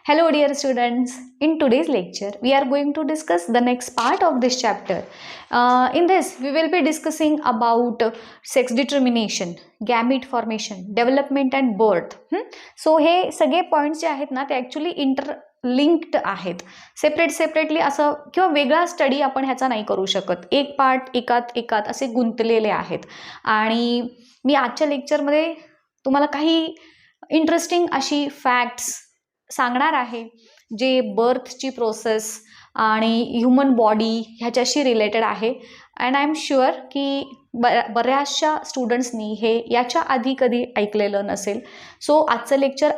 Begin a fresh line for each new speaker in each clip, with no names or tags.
Hello dear students, in today's lecture we are going to discuss the next part of this chapter. In this we will be discussing about sex determination, gamete formation, development and birth. So हे सगळे points जे आहेत ना ते actually interlinked आहेत. Separately असं किंवा वेगळा स्टडी आपण ह्याचा नाही करू शकत. एक पार्ट एकात असे गुंतलेले आहेत आणि मी आजच्या लेक्चरमध्ये तुम्हाला काही इंटरेस्टिंग अशी फॅक्ट्स सांगणार आहे जे बर्थची प्रोसेस आणि ह्युमन बॉडी ह्याच्याशी रिलेटेड आहे. अँड आय एम शुअर की बऱ्याचशा स्टुडंट्सनी हे याच्या आधी कधी ऐकलेलं नसेल. सो आजचं लेक्चर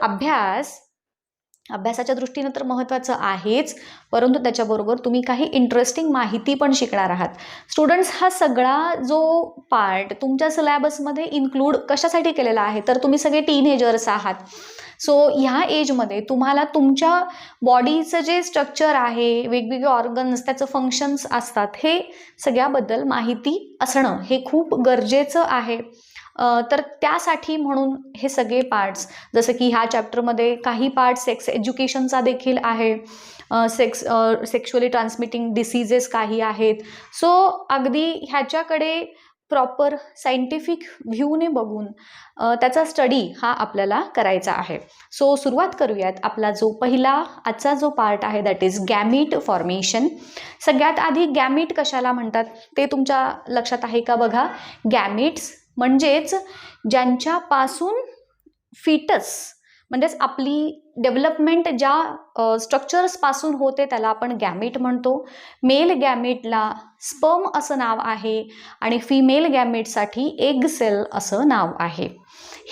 अभ्यासाच्या दृष्टीनं तर महत्त्वाचं आहेच, परंतु त्याच्याबरोबर तुम्ही काही इंटरेस्टिंग माहिती पण शिकणार आहात. स्टुडंट्स, हा सगळा जो पार्ट तुमच्या सिलेबसमध्ये इन्क्लूड कशासाठी केलेला आहे तर तुम्ही सगळे टीनएजर्स आहात. सो ह्या एजमध्ये तुम्हाला तुमच्या बॉडीचं जे स्ट्रक्चर आहे, वेगवेगळे ऑर्गन्स, त्याचं फंक्शन्स असतात, हे सगळ्याबद्दल माहिती असणं हे खूप गरजेचं आहे. तर त्यासाठी म्हणून हे सगळे पार्ट्स, जसं की ह्या चॅप्टरमध्ये काही पार्ट सेक्स एज्युकेशनचा देखील आहे, सेक्शुअली ट्रान्समिटिंग डिसीजेस काही आहेत. सो अगदी ह्याच्याकडे प्रॉपर सायंटिफिक व्ह्यूने बघून त्याचा स्टडी हा आपल्याला करायचा आहे. सो सुरुवात करूयात. आपला जो आजचा जो पार्ट आहे दॅट इज गॅमीट फॉर्मेशन. सगळ्यात आधी गॅमीट कशाला म्हणतात ते तुमच्या लक्षात आहे का बघा. गॅमीट्स म्हणजेच ज्यांच्यापासून फिटस म्हणजेच आपली डेव्हलपमेंट ज्या स्ट्रक्चर्सपासून होते त्याला आपण गॅमीट म्हणतो. मेल गॅमीटला स्पर्म असं नाव आहे आणि फिमेल गॅमीटसाठी एग सेल असं नाव आहे.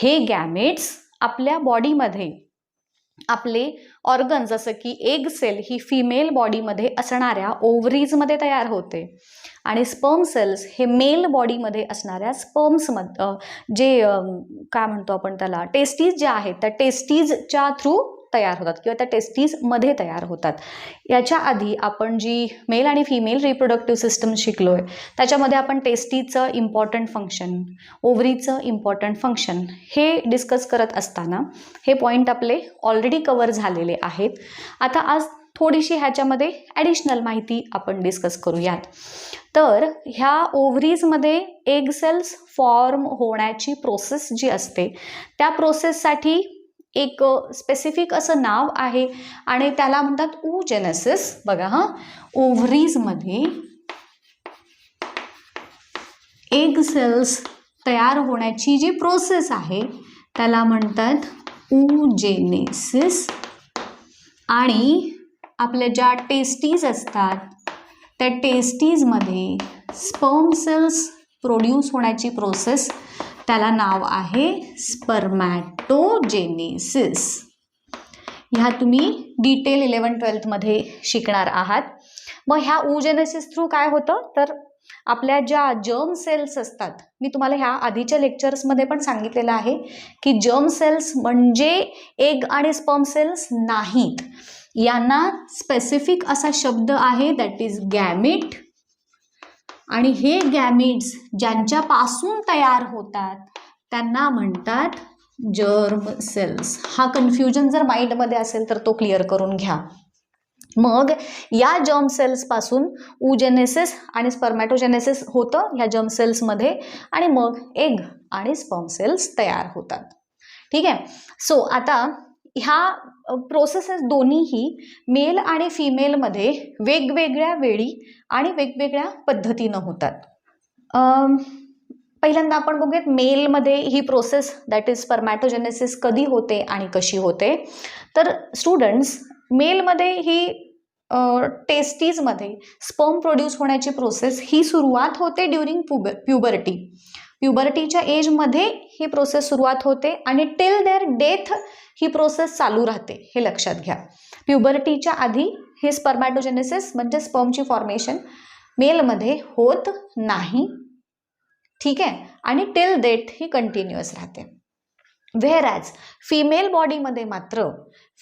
हे गॅमीट्स आपल्या बॉडीमध्ये आपले ऑर्गन, जसं की एग सेल ही फिमेल बॉडीमध्ये असणाऱ्या ओव्हरीजमध्ये तयार होते आणि स्पर्म सेल्स हे मेल बॉडीमध्ये असणाऱ्या जे काय म्हणतो आपण त्याला, टेस्टीज ज्या आहेत त्या टेस्टीजच्या थ्रू तयार होतात किंवा त्या टेस्टीजमध्ये तयार होतात. याच्या आधी आपण जी मेल आणि फिमेल रिप्रोडक्टिव्ह सिस्टम शिकलोय त्याच्यामध्ये आपण टेस्टीजचं इम्पॉर्टंट फंक्शन, ओव्हरीचं इम्पॉर्टंट फंक्शन हे डिस्कस करत असताना हे पॉईंट आपले ऑलरेडी कवर झालेले आहेत. आता आज थोडीशी ह्याच्यामध्ये ॲडिशनल माहिती आपण डिस्कस करूयात. तर ह्या ओव्हरीजमध्ये एग सेल्स फॉर्म होण्याची प्रोसेस जी असते त्या प्रोसेससाठी एक स्पेसिफिक असं नाव आहे आणि त्याला म्हणतात oogenesis. बघा हां, ओव्हरीजमध्ये एग सेल्स तयार होण्याची जी प्रोसेस आहे त्याला म्हणतात oogenesis. आणि आपल्या ज्या टेस्टीज असतात त्या टेस्टीजमध्ये स्पर्म सेल्स प्रोड्यूस होण्याची प्रोसेस त्याला नाव आहे स्पर्मॅटोजेनेसिस. ह्या तुम्ही डिटेल 11-12 मध्ये शिकणार आहात. मग ह्या oogenesis थ्रू काय होतं तर आपल्या ज्या जर्म सेल्स असतात, मी तुम्हाला ह्या आधीच्या लेक्चर्समध्ये पण सांगितलेलं आहे की जर्म सेल्स म्हणजे एग आणि स्पर्म सेल्स नाहीत. यांना स्पेसिफिक असा शब्द आहे दॅट इज गॅमीट. आणि हे गॅमीट्स ज्यांच्यापासून तयार होतात त्यांना म्हणतात जर्म सेल्स. हा कन्फ्युजन जर माइंडमध्ये असेल तर तो क्लिअर करून घ्या. मग या जर्म सेल्सपासून oogenesis आणि स्पर्मॅटोजेनेसिस होतं ह्या जर्म सेल्समध्ये आणि मग एग आणि स्पर्म सेल्स तयार होतात. ठीक आहे. सो आता ह्या प्रोसेसेस दोन्हीही मेल आणि फिमेलमध्ये वेगवेगळ्या वेळी आणि वेगवेगळ्या पद्धतीनं होतात. पहिल्यांदा आपण बघूयात मेलमध्ये ही प्रोसेस दॅट इज स्पर्मॅटोजेनेसिस कधी होते आणि कशी होते. तर स्टुडंट्स, मेलमध्ये ही टेस्टीजमध्ये स्पर्म प्रोड्यूस होण्याची प्रोसेस ही सुरुवात होते ड्युरिंग प्युबर्टी. प्युबर्टीच्या एजमध्ये ही प्रोसेस सुरुवात होते आणि टिल देअर डेथ ही प्रोसेस चालू राहते, हे लक्षात घ्या. प्युबर्टीच्या आधी हे स्पर्मॅटोजेनेसिस म्हणजे स्पर्मची फॉर्मेशन मेलमध्ये होत नाही. ठीक आहे. आणि टिल डेथ ही कंटिन्युअस राहते. व्हेअरॅज फिमेल बॉडीमध्ये मात्र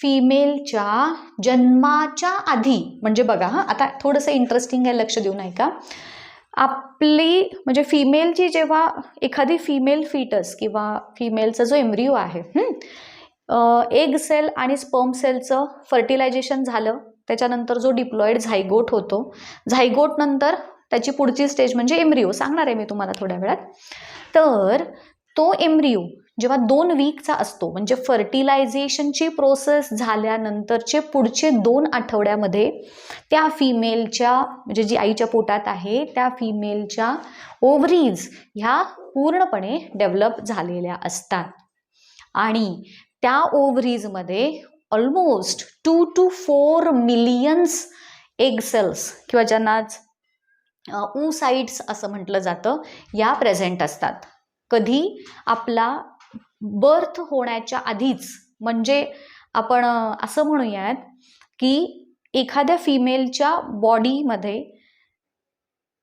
फिमेलच्या जन्माच्या आधी, म्हणजे बघा हां, आता थोडंसं इंटरेस्टिंग आहे, लक्ष देऊ नाही का. आपली म्हणजे फिमेलची जेव्हा एखादी फिमेल फिटस किंवा फिमेलचा जो एम्ब्रिओ आहे एग सेल आणि स्पर्म सेलचं फर्टिलायझेशन झालं, त्याच्यानंतर जो डिप्लॉइड झायगोट होतो, झायगोट नंतर त्याची पुढची स्टेज म्हणजे एम्ब्रिओ, सांगणार आहे मी तुम्हाला थोड्या वेळात. तर तो एम्ब्रिओ जेव्हा 2 वीकचा असतो, म्हणजे फर्टिलायझेशनची प्रोसेस झाल्यानंतरचे पुढचे 2 आठवड्यामध्ये त्या फिमेलच्या, म्हणजे जी आईच्या पोटात आहे त्या फिमेलच्या ओव्हरीज ह्या पूर्णपणे डेव्हलप झालेल्या असतात आणि त्या ओव्हरीजमध्ये almost 2 to 4 millions egg cells किंवा ज्यांनाच oocytes असं म्हटलं जातं, या प्रेझेंट असतात. कधी? आपला बर्थ होण्याच्या आधीच. म्हणजे आपण असं म्हणूयात की एखाद्या फिमेलच्या बॉडीमध्ये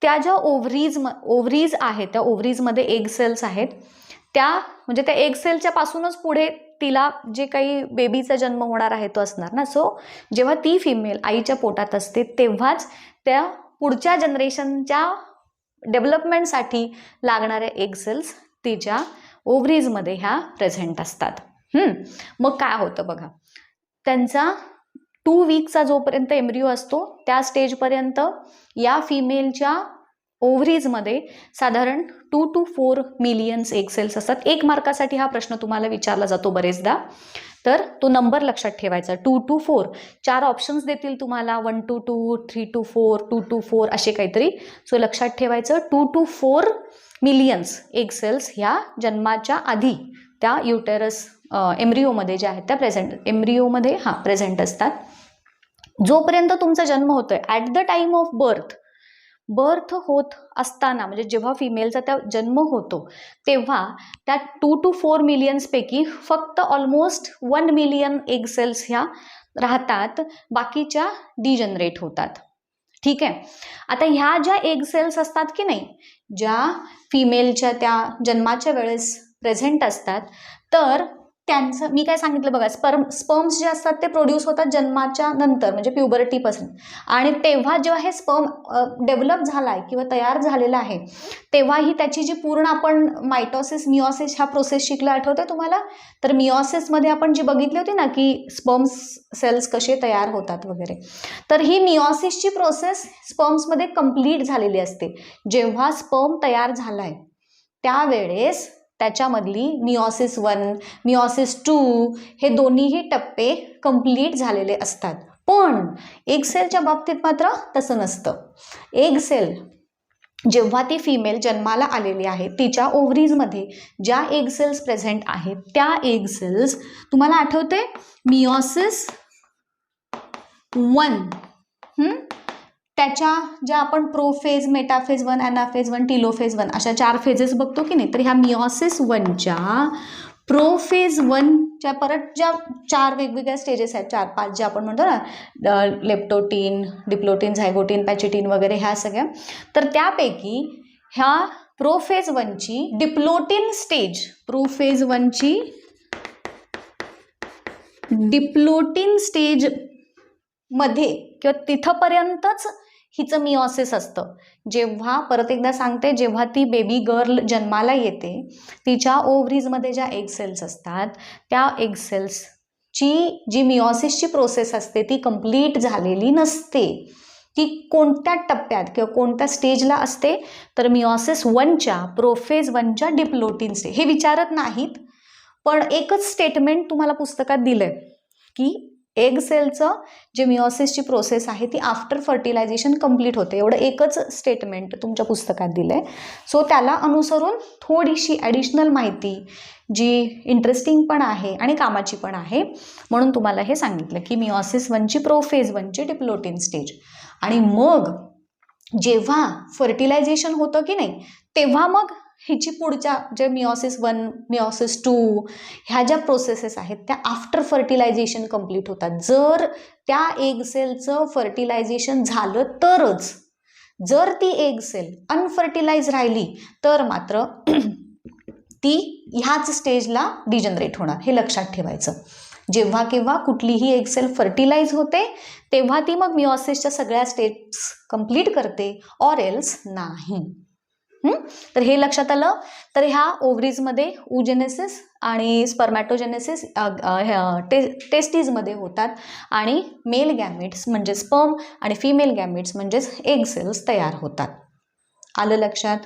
त्या ज्या ओव्हरीज आहेत, त्या ओव्हरीजमध्ये एग सेल्स आहेत, त्या म्हणजे त्या एग सेलच्या पासूनच पुढे तिला जे काही बेबीचा जन्म होणार आहे तो असणार ना. सो जेव्हा ती फिमेल आईच्या पोटात असते तेव्हाच त्या पुढच्या जनरेशनच्या डेव्हलपमेंटसाठी लागणाऱ्या एग सेल्स तिच्या ओव्हरीजमध्ये ह्या प्रेझेंट असतात. मग काय होतं बघा, त्यांचा 2 वीकचा जोपर्यंत एम्ब्रिओ असतो त्या स्टेजपर्यंत या फिमेलच्या ओव्हरीजमध्ये साधारण 2 to 4 मिलियन्स एग सेल्स असतात. 1 मार्कासाठी हा प्रश्न तुम्हाला विचारला जातो बरेचदा, तर तो नंबर लक्षात ठेवायचा. 2 to 4, 4 ऑप्शन्स देतील तुम्हाला, 1 to 2, 3 to 4, 2 to 4 असे काहीतरी. सो लक्षात ठेवायचं 2 to 4 मिलियन्स एग सेल्स ह्या जन्माच्या आधी त्या युटेरस एम्ब्रिओमध्ये ज्या आहेत त्या एम्ब्रिओमध्ये प्रेझेंट असतात. जोपर्यंत तुमचा जन्म होतोय, at the time of birth होत असताना, म्हणजे जेव्हा फिमेलचा त्या जन्म होतो तेव्हा त्या 2 to 4 मिलियन्सपैकी फक्त ऑलमोस्ट 1 मिलियन एग सेल्स ह्या राहतात, बाकीच्या डिजनरेट होतात. ठीक आहे. आता ह्या ज्या एग सेल्स असतात की नाही, ज्या फिमेलच्या त्या जन्माच्या वेळेस प्रेझेंट असतात, तर त्यांचं मी काय सांगितलं बघा, स्पर्म्स जे असतात ते प्रोड्यूस होतात जन्माच्या नंतर, म्हणजे प्युबर्टीपासून. आणि तेव्हा जेव्हा हे स्पर्म डेव्हलप झाला आहे किंवा तयार झालेला आहे, तेव्हाही त्याची जी पूर्ण आपण मायटोसिस मिओसिस ह्या प्रोसेस शिकला, आठवते तुम्हाला? तर मिओसिसमध्ये आपण जी बघितली होती ना की स्पर्म्स सेल्स कसे तयार होतात वगैरे, तर ही मिओसिसची प्रोसेस स्पर्म्समध्ये कंप्लीट झालेली असते. जेव्हा स्पर्म तयार झाला आहे त्यावेळेस त्याच्यामधली मिओसिस 1, मिओसिस 2 हे दोन्हीही टप्पे कंप्लीट झालेले असतात. पण एग सेलच्या बाबतीत मात्र तसं नसतं. एग सेल जेव्हा ती फिमेल जन्माला आलेली आहे, तिच्या ओव्हरीजमध्ये ज्या एग सेल्स प्रेझेंट आहेत त्या एग सेल्स, तुम्हाला आठवते मिओसिस 1, त्याच्या ज्या आपण प्रोफेज, मेटाफेज 1, ॲनाफेज 1, टिलोफेज 1 अशा 4 फेजेस बघतो की नाही, तर ह्या मिओसिस 1च्या प्रोफेज 1च्या परत ज्या 4 वेगवेगळ्या स्टेजेस आहेत, 4-5 जे आपण म्हणतो ना, लेप्टोटीन, डिप्लोटीन, झायगोटीन, पॅचिटीन वगैरे ह्या सगळ्या, तर त्यापैकी ह्या प्रोफेज 1ची डिप्लोटीन स्टेज, प्रोफेज 1ची डिप्लोटीन स्टेज मध्ये किंवा तिथपर्यंतच हिचं मिओसिस असतं. जेव्हा, परत एकदा सांगते, जेव्हा ती बेबी गर्ल जन्माला येते, तिच्या ओव्हरीजमध्ये ज्या एग सेल्स असतात त्या एग सेल्सची जी मिओसिसची प्रोसेस असते ती कंप्लीट झालेली नसते. ती कोणत्या टप्प्यात किंवा कोणत्या स्टेजला असते, तर मिओसिस 1च्या प्रोफेज 1च्या डिप्लोटीन स्टेज. हे विचारत नाहीत, पण एकच स्टेटमेंट तुम्हाला पुस्तकात दिलंय की एग सेलचं जे मिओसिसची प्रोसेस आहे ती आफ्टर फर्टिलायझेशन कंप्लीट होते, एवढं एकच स्टेटमेंट तुमच्या पुस्तकात दिलं आहे. सो त्याला अनुसरून थोडीशी ॲडिशनल माहिती जी इंटरेस्टिंग पण आहे आणि कामाची पण आहे, म्हणून तुम्हाला हे सांगितलं की मिओसिस 1ची प्रोफेज 1ची डिप्लोटीन स्टेज. आणि मग जेव्हा फर्टिलायझेशन होतं की नाही, तेव्हा मग हिची पुढच्या जे मिओसिस 1, मिओसिस 2 ह्या ज्या प्रोसेसेस आहेत त्या आफ्टर फर्टिलायझेशन कंप्लीट होतात. जर त्या एग सेलचं फर्टिलायझेशन झालं तरच. जर ती एग सेल अनफर्टिलाइज राहिली तर मात्र ती ह्याच स्टेजला डिजनरेट होणार. हे लक्षात ठेवायचं. जेव्हा केव्हा कुठलीही एग सेल फर्टिलाइज होते तेव्हा ती मग मिओसिसच्या सगळ्या स्टेप्स कंप्लीट करते, ऑर एल्स नाही. तर हे लक्षात आलं. तर ह्या ओव्हरीजमध्ये oogenesis आणि स्पर्मॅटोजेनेसिस टेस्टीजमध्ये होतात आणि मेल गॅमेट्स म्हणजे स्पर्म आणि फिमेल गॅमेट्स म्हणजेच एग सेल्स तयार होतात. आलं लक्षात.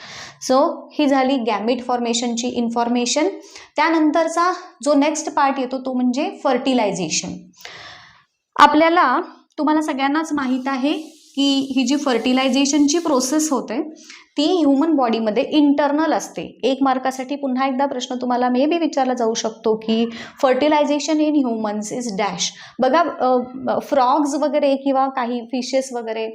सो ही झाली गॅमेट फॉर्मेशनची इन्फॉर्मेशन. त्यानंतरचा जो नेक्स्ट पार्ट येतो तो म्हणजे फर्टिलायझेशन. आपल्याला तुम्हाला सगळ्यांनाच माहीत आहे की ही जी फर्टिलायझेशनची प्रोसेस होते ती ह्युमन बॉडीमध्ये इंटरनल असते. 1 मार्कासाठी पुन्हा एकदा प्रश्न तुम्हाला मे बी विचारला जाऊ शकतो की fertilisation in humans is dash. बघा फ्रॉग्स वगैरे किंवा काही फिशेस वगैरे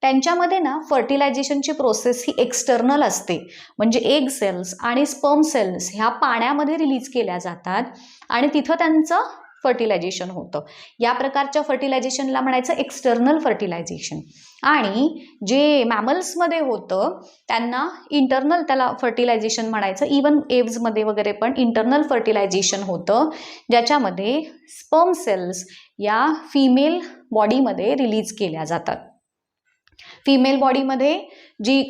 त्यांच्यामध्ये ना फर्टिलायझेशनची प्रोसेस ही एक्सटर्नल असते. म्हणजे एग सेल्स आणि स्पर्म सेल्स ह्या पाण्यामध्ये रिलीज केल्या जातात आणि तिथं त्यांचं फर्टिलायझेशन होतं. या प्रकारच्या फर्टिलायझेशनला म्हणायचं एक्सटर्नल फर्टिलायझेशन. आणि जे मॅमल्समध्ये होतं त्यांना इंटरनल त्याला फर्टिलायझेशन म्हणायचं. इवन एव्समध्ये वगैरे पण इंटरनल फर्टिलायझेशन होतं ज्याच्यामध्ये स्पर्म सेल्स या फिमेल बॉडीमध्ये रिलीज केल्या जातात. फिमेल बॉडीमध्ये जी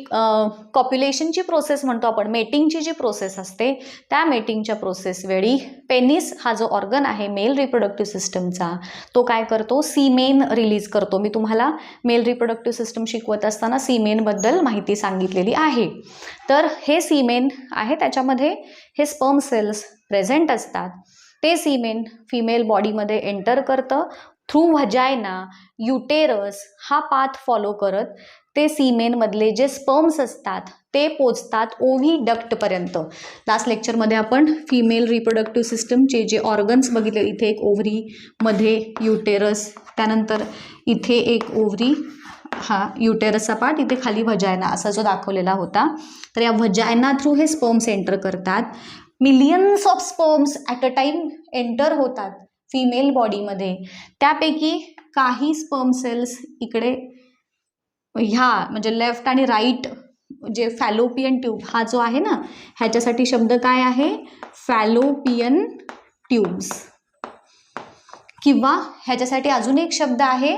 कॉप्युलेशनची प्रोसेस म्हणतो आपण, मेटिंगची जी प्रोसेस असते त्या मेटिंगच्या प्रोसेस वेळी पेनिस हा जो ऑर्गन आहे मेल रिप्रोडक्टिव्ह सिस्टमचा तो काय करतो, सीमेन रिलीज करतो. मी तुम्हाला मेल रिप्रोडक्टिव्ह सिस्टम शिकवत असताना सीमेनबद्दल माहिती सांगितलेली आहे. तर हे सीमेन आहे त्याच्यामध्ये हे स्पर्म सेल्स प्रेझेंट असतात. ते सीमेन फिमेल बॉडीमध्ये एंटर करतं. थ्रू व्हजायना, युटेरस हा पाथ फॉलो करत ते सीमेनमधले जे स्पर्म्स असतात ते पोचतात ओव्हीडक्टपर्यंत. लास्ट लेक्चरमध्ये आपण फिमेल रिप्रोडक्टिव्ह सिस्टमचे जे ऑर्गन्स बघितले, इथे एक ओव्हरी, मध्ये युटेरस, त्यानंतर इथे एक ओव्हरी, हा युटेरसचा पार्ट, इथे खाली व्हजायना असा जो दाखवलेला होता. तर या व्हजायना थ्रू हे स्पर्म्स एंटर करतात. Millions of sperms at a time enter होतात फिमेल बॉडीमध्ये. त्यापैकी काही स्पर्म सेल्स इकडे ह्या म्हणजे लेफ्ट आणि राईट जे फॅलोपियन ट्यूब हा जो आहे ना ह्याच्यासाठी शब्द काय आहे, फॅलोपियन ट्यूब्स, किंवा ह्याच्यासाठी अजून एक शब्द आहे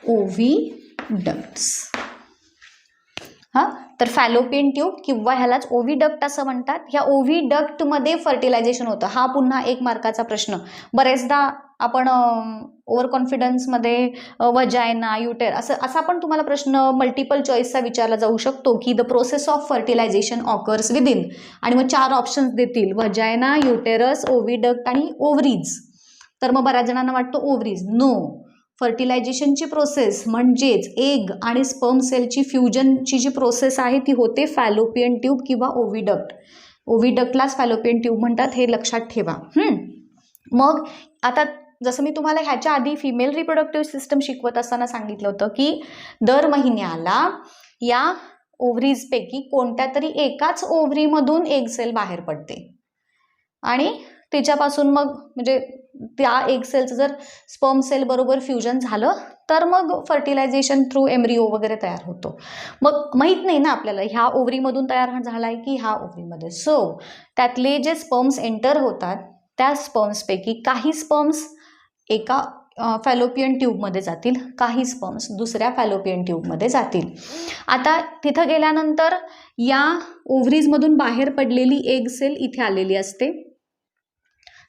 ओव्हीडक्ट्स. तर फॅलोपियन ट्यूब किंवा ह्यालाच ओव्हीडक्ट असं म्हणतात. ह्या ओव्हीडक्टमध्ये फर्टिलायझेशन होतं. हा पुन्हा 1 मार्काचा प्रश्न. बरेचदा आपण ओव्हर कॉन्फिडन्समध्ये व्हजायना, युटेर असा पण तुम्हाला प्रश्न मल्टिपल चॉईसचा विचारला जाऊ शकतो की the process of fertilisation occurs within, आणि मग 4 ऑप्शन्स देतील, व्हजायना, युटेरस, ओव्हीडक्ट आणि ओव्हरीज. तर मग बऱ्याच जणांना वाटतं ओव्हरीज. नो, फर्टिलायझेशनची प्रोसेस म्हणजेच एग आणि स्पर्म सेलची फ्युजनची जी प्रोसेस आहे ती होते फॅलोपियन ट्यूब किंवा ओव्हीडक्ट. ओव्हीडक्टलाच फॅलोपियन ट्यूब म्हणतात, हे लक्षात ठेवा. मग आता जसं मी तुम्हाला ह्याच्या आधी फिमेल रिप्रोडक्टिव्ह सिस्टम शिकवत असताना सांगितलं होतं की दर महिन्याला या ओव्हरीजपैकी कोणत्या तरी एकाच ओव्हरीमधून एग सेल बाहेर पडते आणि तिच्यापासून मग म्हणजे त्या एग सेलचं जर स्पर्म सेल बरोबर फ्युजन झालं तर मग फर्टिलायझेशन थ्रू एम्ब्रिओ वगैरे तयार होतो. मग माहीत नाही ना आपल्याला ह्या ओव्हरीमधून तयार झाला आहे की ह्या ओव्हरीमध्ये. सो त्यातले जे स्पर्म्स एंटर होतात त्या स्पर्म्सपैकी काही स्पर्म्स एका फॅलोपियन ट्यूबमध्ये जातील, काही स्पर्म्स दुसऱ्या फॅलोपियन ट्यूबमध्ये जातील. आता तिथं गेल्यानंतर या ओव्हरीजमधून बाहेर पडलेली एग सेल इथे आलेली असते,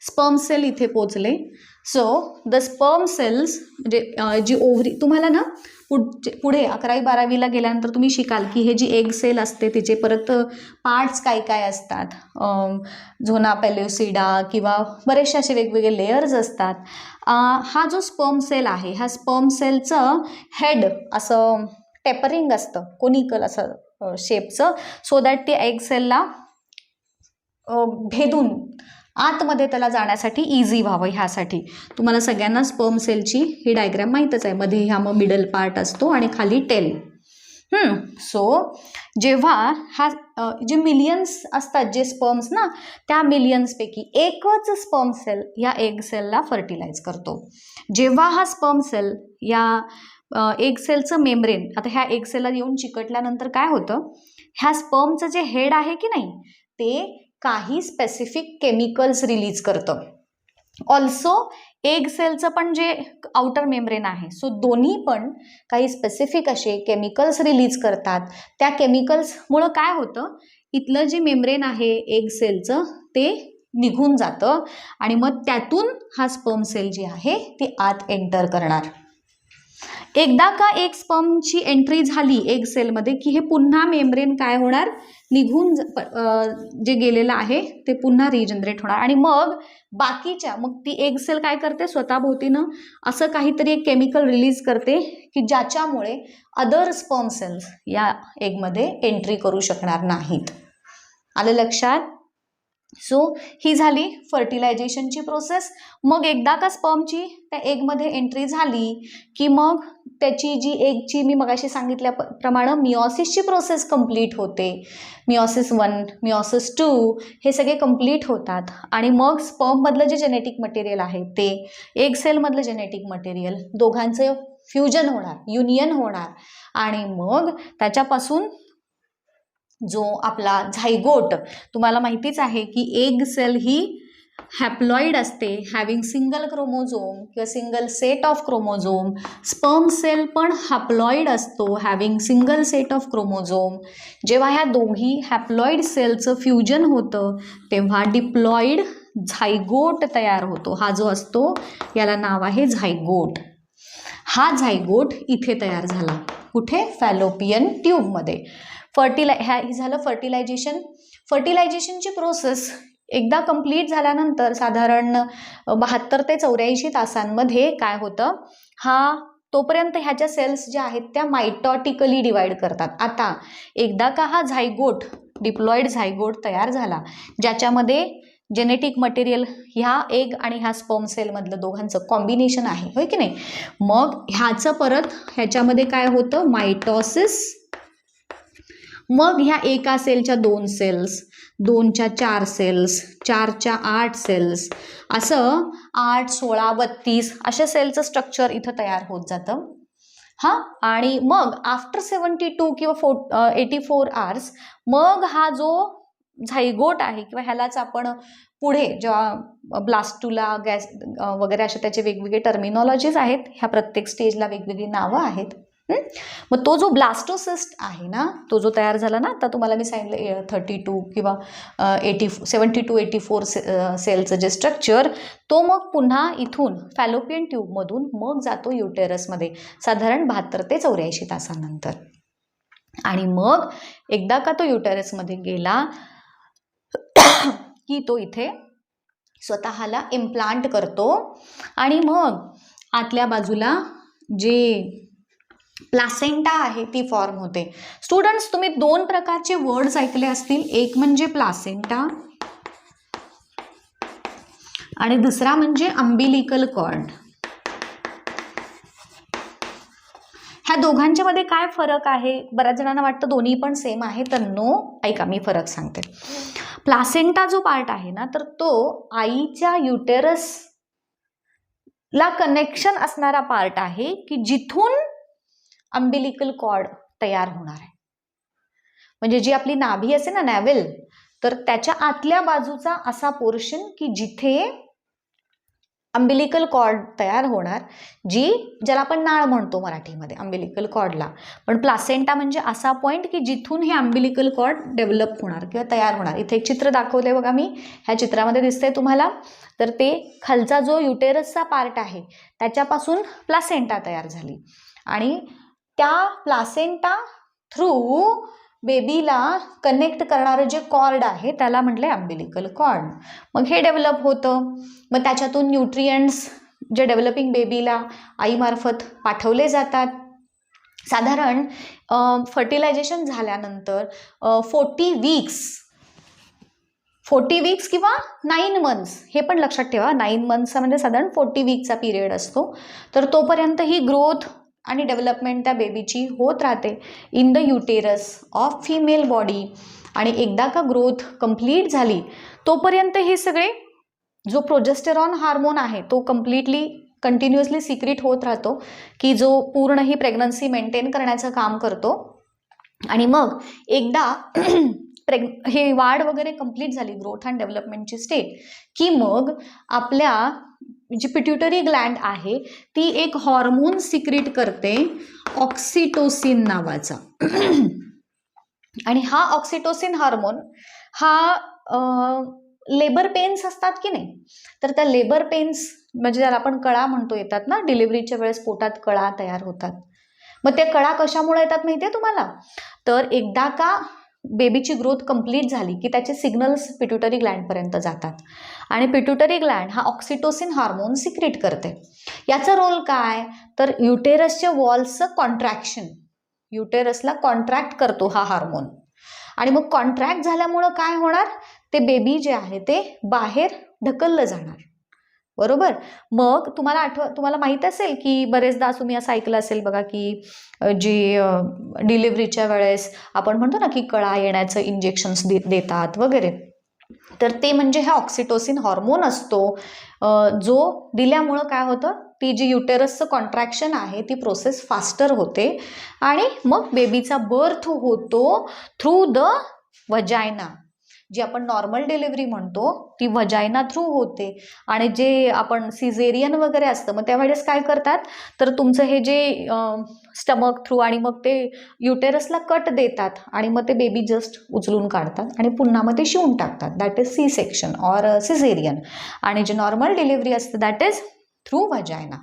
स्पर्म सेल इथे पोचले. सो द स्पर्म सेल्स म्हणजे जी ओव्हरी, तुम्हाला ना पुढे 11वी 12वीला गेल्यानंतर तुम्ही शिकाल की हे जी एग सेल असते तिचे परत पार्ट्स काय काय असतात, झोना पेल्युसिडा किंवा बरेचसे असे वेगवेगळे लेयर्स असतात. हा जो स्पर्म सेल आहे ह्या स्पर्म सेलचं हेड असं टेपरिंग असतं, कोनिकल असं शेपचं, सो दॅट ते एग सेलला भेदून आतमध्ये त्याला जाण्यासाठी इझी व्हावं. ह्यासाठी तुम्हाला सगळ्यांना स्पर्म सेलची ही डायग्राम माहीतच आहे. मध्ये ह्या मग मिडल पार्ट असतो आणि खाली टेल. सो जेव्हा हा जे मिलियन्स असतात जे स्पर्म्स ना, त्या मिलियन्सपैकी एकच स्पर्म सेल या एग सेलला फर्टिलाइज करतो. जेव्हा हा स्पर्म सेल या एग सेलचं मेम्ब्रेन, आता ह्या एग सेलला येऊन चिकटल्यानंतर काय होतं, ह्या स्पर्मचं जे हेड आहे की नाही ते काही स्पेसिफिक केमिकल्स रिलीज करतं. ऑल्सो एग सेलचं पण जे आउटर मेम्ब्रेन आहे, सो दोन्ही पण काही स्पेसिफिक असे केमिकल्स रिलीज करतात. त्या केमिकल्समुळं काय होतं, इथलं जे मेम्ब्रेन आहे एग सेलचं ते निघून जातं आणि मग त्यातून हा स्पर्म सेल जी आहे ती आत एंटर करणार. एकदा का एक स्पर्मची एंट्री झाली एग सेलमध्ये की हे पुन्हा मेम्ब्रेन काय होणार, निघून जे गेलेलं आहे ते पुन्हा रिजनरेट होणार आणि मग बाकीच्या मग ती एग सेल काय करते, स्वतःभोवतीनं असं काहीतरी एक केमिकल रिलीज करते की ज्याच्यामुळे अदर स्पर्म सेल्स या एगमध्ये एंट्री करू शकणार नाहीत. आलं लक्षात? सो ही झाली फर्टिलायझेशनची प्रोसेस. मग एकदा का स्पर्मची त्या एगमध्ये एंट्री झाली की मग त्याची जी एगची मी मगाशी सांगितल्याप्रमाणे मिओसिसची प्रोसेस कंप्लीट होते. मिओसिस 1, मिओसिस 2 हे सगळे कंप्लीट होतात आणि मग स्पर्ममधलं जे जेनेटिक मटेरियल आहे ते एग सेलमधलं जेनेटिक मटेरियल दोघांचं फ्युजन होणार, युनियन होणार आणि मग त्याच्यापासून जो आपला झायगोट, तुम्हाला माहितीच आहे की एग सेल ही हॅप्लॉइड असते, हॅविंग सिंगल क्रोमोझोम किंवा single set of chromosome. Sperm cell पण हॅप्लॉइड असतो, having single set of chromosome. जेव्हा ह्या दोघी हॅप्लॉइड सेलचं फ्युजन होतं तेव्हा डिप्लॉइड झायगोट तयार होतो. हा जो असतो याला नाव आहे झायगोट. हा झायगोट इथे तयार झाला, कुठे, फॅलोपियन ट्यूबमध्ये. हे झालं फर्टिलायझेशन. फर्टिलायझेशनची प्रोसेस एकदा कंप्लीट झाल्यानंतर साधारण 72 ते 84 तासांमध्ये काय होतं, तोपर्यंत ह्याच्या सेल्स ज्या आहेत त्या मायटॉटिकली डिवाइड करतात. आता एकदा का हा झायगोट, डिप्लॉइड झायगोट तयार झाला ज्याच्यामध्ये जेनेटिक मटेरियल ह्या एग आणि ह्या स्पर्म सेलमधलं दोघांचं कॉम्बिनेशन आहे, होय की नाही, मग ह्याचं परत ह्याच्यामध्ये काय होतं, मायटॉसिस. मग ह्या एका सेलच्या 2 सेल्स, 2च्या 4 सेल्स, 4च्या 8 सेल्स, असं 8, 16, 32 अशा सेलचं स्ट्रक्चर इथं तयार होत जातं. आणि मग आफ्टर 72 किंवा 84 आवर्स मग हा जो झायगोट आहे किंवा ह्यालाच आपण पुढे जेव्हा ब्लास्टुला गॅस वगैरे अशा त्याचे वेगवेगळे टर्मिनॉलॉजीज आहेत, ह्या प्रत्येक स्टेजला वेगवेगळी नावं आहेत. मग तो जो ब्लास्टोसिस्ट आहे ना, तो जो तयार झाला ना, आता तुम्हाला मी सांगितलं 32 किंवा 72-84 सेलचं जे स्ट्रक्चर, तो मग पुन्हा इथून फॅलोपियन ट्यूबमधून मग जातो युटेरसमध्ये साधारण 72 ते 84 तासानंतर. आणि मग एकदा का तो युटेरसमध्ये गेला की तो इथे स्वतःला इम्प्लांट करतो आणि मग आतल्या बाजूला जे प्लासेंटा आहे ती फॉर्म होते. स्टुडंट्स, तुम्ही 2 प्रकारचे वर्ड्स ऐकले असतील, एक म्हणजे प्लासेंटा आणि दुसरा म्हणजे अंबिलिकल कॉर्ड. ह्या दोघांच्या मध्ये काय फरक आहे? बऱ्याच जणांना वाटतं दोन्ही पण सेम आहे, तर नो. ऐका, मी फरक सांगते. प्लासेंटा जो पार्ट आहे ना, तर तो आईच्या युटेरसला कनेक्शन असणारा पार्ट आहे की जिथून अंबिलिकल कॉर्ड तयार होणार आहे. म्हणजे जी आपली नाभी असते ना, नॅव्हल, तर त्याच्या आतल्या बाजूचा असा पोर्शन की जिथे अंबिलिकल कॉर्ड तयार होणार, ज्याला आपण नाळ म्हणतो मराठीमध्ये अंबिलिकल कॉर्डला, पण प्लासेंटा म्हणजे असा पॉइंट की जिथून हे अंबिलिकल कॉर्ड डेव्हलप होणार किंवा तयार होणार. इथे एक चित्र दाखवले बघा, मी ह्या चित्रामध्ये दिसतंय तुम्हाला, तर ते खालचा जो युटेरसचा पार्ट आहे त्याच्यापासून प्लासेंटा तयार झाली आणि त्या प्लासेंटा थ्रू बेबीला कनेक्ट करणारं जे कॉर्ड आहे त्याला म्हटलंय अंबिलिकल कॉर्ड. मग हे डेव्हलप होतं, मग त्याच्यातून न्यूट्रिएंट्स जे डेव्हलपिंग बेबीला आईमार्फत पाठवले जातात. साधारण फर्टिलायझेशन झाल्यानंतर 40 वीक्स किंवा 9 मंथ्स, हे पण लक्षात ठेवा, 9 मंथ्सचा म्हणजे साधारण 40 वीकचा पिरियड असतो. तर तोपर्यंत ही ग्रोथ आणि डेव्हलपमेंट त्या बेबीची होत राहते in the uterus of female body. आणि एकदा का ग्रोथ कंप्लीट झाली तोपर्यंत हे सगळे जो प्रोजेस्टेरॉन हार्मोन आहे तो कंटिन्युअसली सिक्रीट होत राहतो की जो पूर्ण ही प्रेग्नन्सी मेंटेन करण्याचं काम करतो. आणि मग एकदा हे वाढ वगैरे कंप्लीट झाली, ग्रोथ अँड डेव्हलपमेंटची स्टेट, की मग आपल्या जी पिट्युटरी ग्लँड आहे ती एक हॉर्मोन सिक्रीट करते ऑक्सिटोसिन नावाचा. आणि हा ऑक्सिटोसिन हार्मोन हा लेबर पेन्स असतात की नाही, तर त्या लेबर पेन्स म्हणजे ज्याला आपण कळा म्हणतो येतात ना, डिलिव्हरीच्या वेळेस पोटात कळा तयार होतात. मग त्या कळा कशामुळे येतात माहितीये तुम्हाला? तर एकदा का बेबीची ग्रोथ कंप्लीट झाली की त्याचे सिग्नल्स पिट्युटरी ग्लँड पर्यंत जातात आणि पिट्युटरी ग्लँड हा ऑक्सिटोसिन हार्मोन सिक्रीट करते. याचा रोल काय? तर युटेरसच्या वॉल्सचं कॉन्ट्रॅक्शन, युटेरसला कॉन्ट्रॅक्ट करतो हा हार्मोन. आणि मग कॉन्ट्रॅक्ट झाल्यामुळं काय होणार? ते बेबी जे आहे ते बाहेर ढकललं जाणार. बरोबर. मग तुम्हाला माहित असेल की बरेचदा तुम्ही असं ऐकलं असेल बघा की जी डिलिव्हरीच्या वेळेस आपण म्हणतो ना की कळा येण्याचं इंजेक्शन्स देतात वगैरे, तर ते म्हणजे हा ऑक्सिटोसिन हॉर्मोन असतो जो दिल्यामुळं काय होतं, ती जी युटेरसचं कॉन्ट्रॅक्शन आहे ती प्रोसेस फास्टर होते आणि मग बेबीचा बर्थ होतो थ्रू द वजायना. जी आपण नॉर्मल डिलिव्हरी म्हणतो ती वजायना थ्रू होते. आणि जे आपण सिझेरियन वगैरे असतं मग त्यावेळेस काय करतात, तर तुमचं हे जे स्टमक थ्रू आणि मग ते युटेरसला कट देतात आणि मग ते बेबी जस्ट उचलून काढतात आणि पुन्हा मग ते शिवून टाकतात. That is C section or caesarean. आणि जे नॉर्मल डिलिव्हरी असते दॅट इज थ्रू वजायना.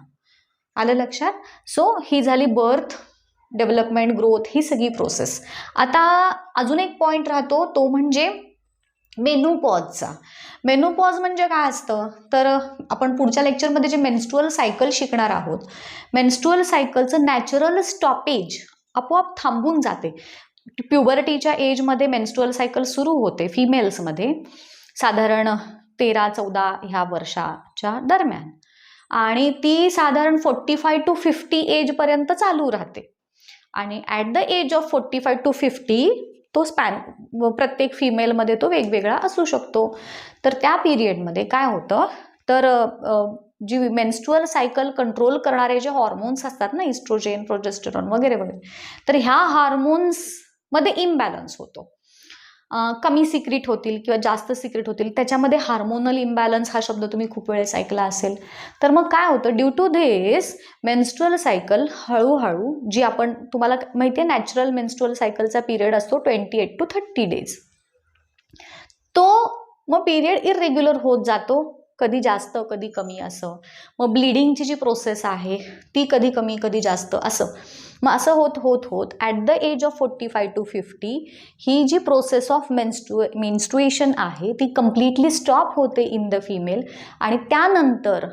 आलं लक्षात? सो ही झाली बर्थ, डेव्हलपमेंट, ग्रोथ, ही सगळी प्रोसेस. आता अजून एक पॉईंट राहतो तो म्हणजे मेनोपॉजचा. मेनोपॉज म्हणजे काय असतं, तर आपण पुढच्या लेक्चरमध्ये जे मेन्स्ट्रुअल सायकल शिकणार आहोत, मेन्स्ट्रुअल सायकलचं नॅचरल स्टॉपेज आपोआप थांबून जाते. प्युबर्टीच्या एजमध्ये मेन्स्ट्रुअल सायकल सुरू होते फिमेल्समध्ये साधारण 13-14 ह्या वर्षाच्या दरम्यान आणि ती साधारण 45 to 50 एजपर्यंत चालू राहते. आणि at the age of 45 to 50 तो स्पॅन प्रत्येक फिमेलमध्ये तो वेगवेगळा असू शकतो. तर त्या पिरियडमध्ये काय होतं, तर जी मेन्स्ट्रुअल सायकल कंट्रोल करणारे जे हॉर्मोन्स असतात ना, इस्ट्रोजेन, प्रोजेस्टेरॉन वगैरे वगैरे, तर ह्या हार्मोन्समध्ये इम्बॅलन्स होतो. कमी सिक्रीट होतील किंवा जास्त सिक्रीट होतील, त्याच्यामध्ये हार्मोनल इम्बॅलन्स हा शब्द तुम्ही खूप वेळेस ऐकला असेल. तर मग काय होतं, due to this menstrual cycle हळूहळू, जी आपण तुम्हाला माहिती आहे नॅचरल मेन्स्ट्रुअल सायकलचा पिरियड असतो 28 to 30 days, तो मग पिरियड इरेग्युलर होत जातो, कधी जास्त कधी कमी असं. मग ब्लिडिंगची जी प्रोसेस आहे ती कधी कमी कधी जास्त असं. मग असं होत होत होत at the age of 45 to 50 ही जी प्रोसेस ऑफ मेन्स्ट्रुएशन आहे ती कम्प्लिटली स्टॉप होते इन द फिमेल. आणि त्यानंतर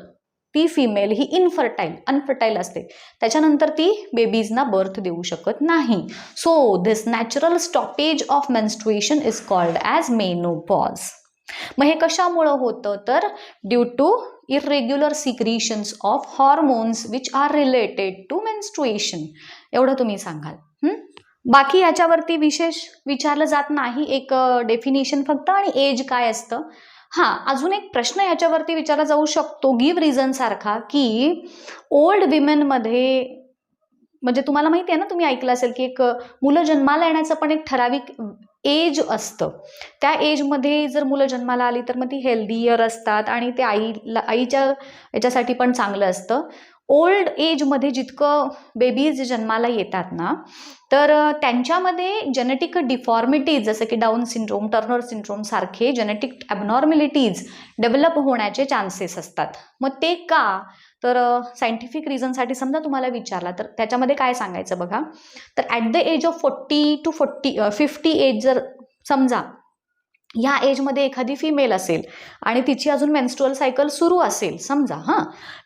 ती फिमेल ही अनफर्टाईल असते. त्याच्यानंतर ती बेबीजना बर्थ देऊ शकत नाही. So this natural stoppage of menstruation is called as menopause. मग हे कशामुळं होतं, तर due to irregular secretions of hormones which are related to menstruation. एवढं तुम्ही सांगाल. बाकी ह्याच्यावरती विशेष विचारलं जात नाही, एक डेफिनेशन फक्त आणि एज काय असतं. हां, अजून एक प्रश्न याच्यावरती विचारला जाऊ शकतो गिव्ह रिझन सारखा, की ओल्ड विमेनमध्ये, म्हणजे तुम्हाला माहिती आहे ना, तुम्ही ऐकलं असेल की एक मुलं जन्माला येण्याचं पण एक ठराविक एज असतं. त्या एजमध्ये जर मुलं जन्माला आली तर मग ती हेल्दीयर असतात आणि ते आईच्या याच्यासाठी पण चांगलं असतं. ओल्ड एजमध्ये जितकं बेबीज जन्माला येतात ना, तर त्यांच्यामध्ये जेनेटिक डिफॉर्मिटीज जसं की डाऊन सिंड्रोम, टर्नर सिंड्रोम सारखे जेनेटिक ॲबनॉर्मॅलिटीज डेव्हलप होण्याचे चान्सेस असतात. मग ते का, तर सायंटिफिक रिझनसाठी समजा तुम्हाला विचारला तर त्याच्यामध्ये काय सांगायचं बघा. तर at the age of 40 to 50 age जर समजा ह्या एजमध्ये एखादी फिमेल असेल आणि तिची अजून मेन्स्ट्रुअल सायकल सुरू असेल समजा,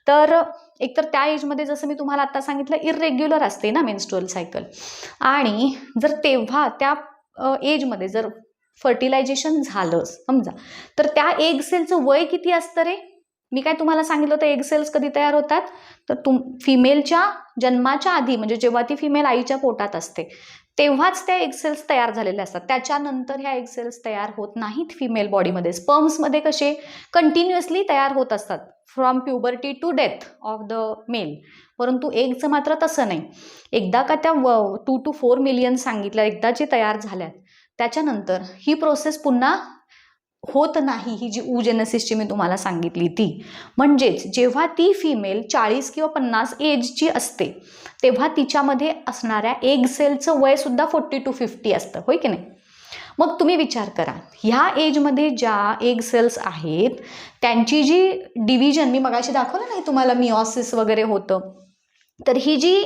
तर एकतर त्या एजमध्ये जसं मी तुम्हाला आता सांगितलं इरेग्युलर असते ना मेन्स्ट्रुअल सायकल, आणि जर तेव्हा त्या एजमध्ये जर फर्टिलायझेशन झालं समजा, तर त्या एग सेलचं वय किती असतं रे? मी काय तुम्हाला सांगितलं होतं एग सेल्स कधी तयार होतात, तर फिमेलच्या जन्माच्या आधी, म्हणजे जेव्हा ती फिमेल आईच्या पोटात असते तेव्हाच त्या एग सेल्स तयार झालेल्या असतात. त्याच्यानंतर ह्या एग सेल्स तयार होत नाहीत फिमेल बॉडीमध्ये. स्पर्म्समध्ये कसे कंटिन्युअसली तयार होत असतात from puberty to death of the male, परंतु एगचं मात्र तसं नाही. एकदा का त्या 2 to 4 मिलियन सांगितल्या, एकदा जे तयार झाल्यात त्याच्यानंतर ही प्रोसेस पुन्हा होत नाही, ही जी oogenesisची मी तुम्हाला सांगितली ती. म्हणजेच जेव्हा ती फिमेल 40 किंवा 50 एजची असते तेव्हा तिच्यामध्ये असणाऱ्या एग सेलचं वय सुद्धा 40 to 50 असतं, होय की नाही. मग तुम्ही विचार करा, ह्या एजमध्ये ज्या एग सेल्स आहेत त्यांची जी डिव्हिजन मी मगाशी दाखवलं नाही तुम्हाला, मिओसिस वगैरे होतं, तर ही जी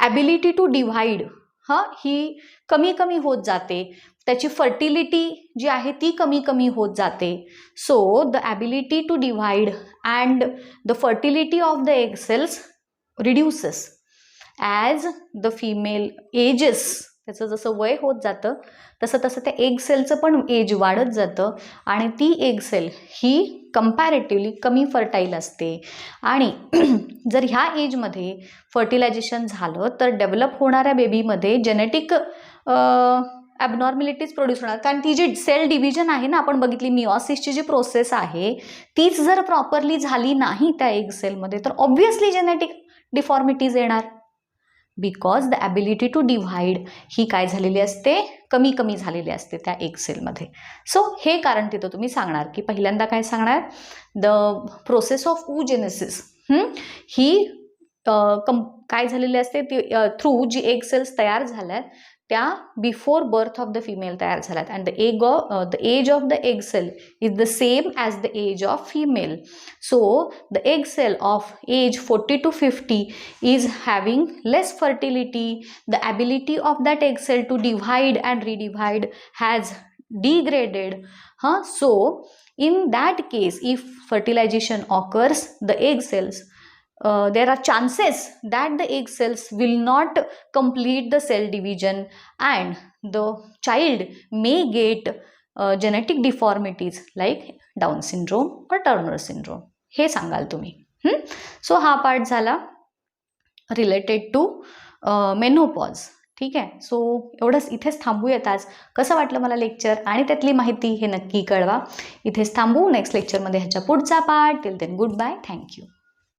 ॲबिलिटी टू डिव्हाइड ही कमी कमी होत जाते, त्याची फर्टिलिटी जी आहे ती कमी कमी होत जाते. So the ability to divide and the fertility of the egg cells reduces as the female ages. त्याचं जसं वय होत जातं तसं तसं त्या एग सेलचं पण एज वाढत जातं आणि ती एग सेल ही कंपॅरेटिव्हली कमी फर्टाईल असते. आणि जर ह्या एजमध्ये फर्टिलायझेशन झालं तर डेव्हलप होणाऱ्या बेबीमध्ये जेनेटिक ॲबनॉर्मॅलिटीज प्रोड्यूस होणार, कारण ती जी सेल डिव्हिजन आहे ना आपण बघितली, मिओसिसची जी प्रोसेस आहे तीच जर प्रॉपरली झाली नाही त्या एग सेलमध्ये तर ऑब्व्हियसली जेनेटिक डिफॉर्मिटीज येणार, because the ability to divide ही काय झालेली असते, कमी कमी झालेली असते त्या एग सेलमध्ये. सो हे कारण तिथं तुम्ही सांगणार की पहिल्यांदा काय सांगणार, द प्रोसेस ऑफ oogenesis ही काय झालेली असते ती थ्रू जी एग सेल्स तयार झाल्यात त्या before birth of the female तयार झाल्यात, and the age of the egg cell is the same as the age of female. So the egg cell of age 40 to 50 is having less fertility. The ability of that egg cell to divide and redivide has degraded. So in that case, if fertilization occurs, the egg cells, there are chances that the egg cells will not complete the cell division and the child may get genetic deformities like Down syndrome or Turner syndrome. हे सांगाल तुम्ही. So हा part झाला related to menopause. ठीक आहे, so एवढंच, इथेच थांबूयात आज. कसं वाटलं मला लेक्चर आणि त्यातली माहिती हे नक्की कळवा. इथेच थांबू, नेक्स्ट लेक्चरमध्ये ह्याच्या पुढचा part. Till then goodbye, thank you.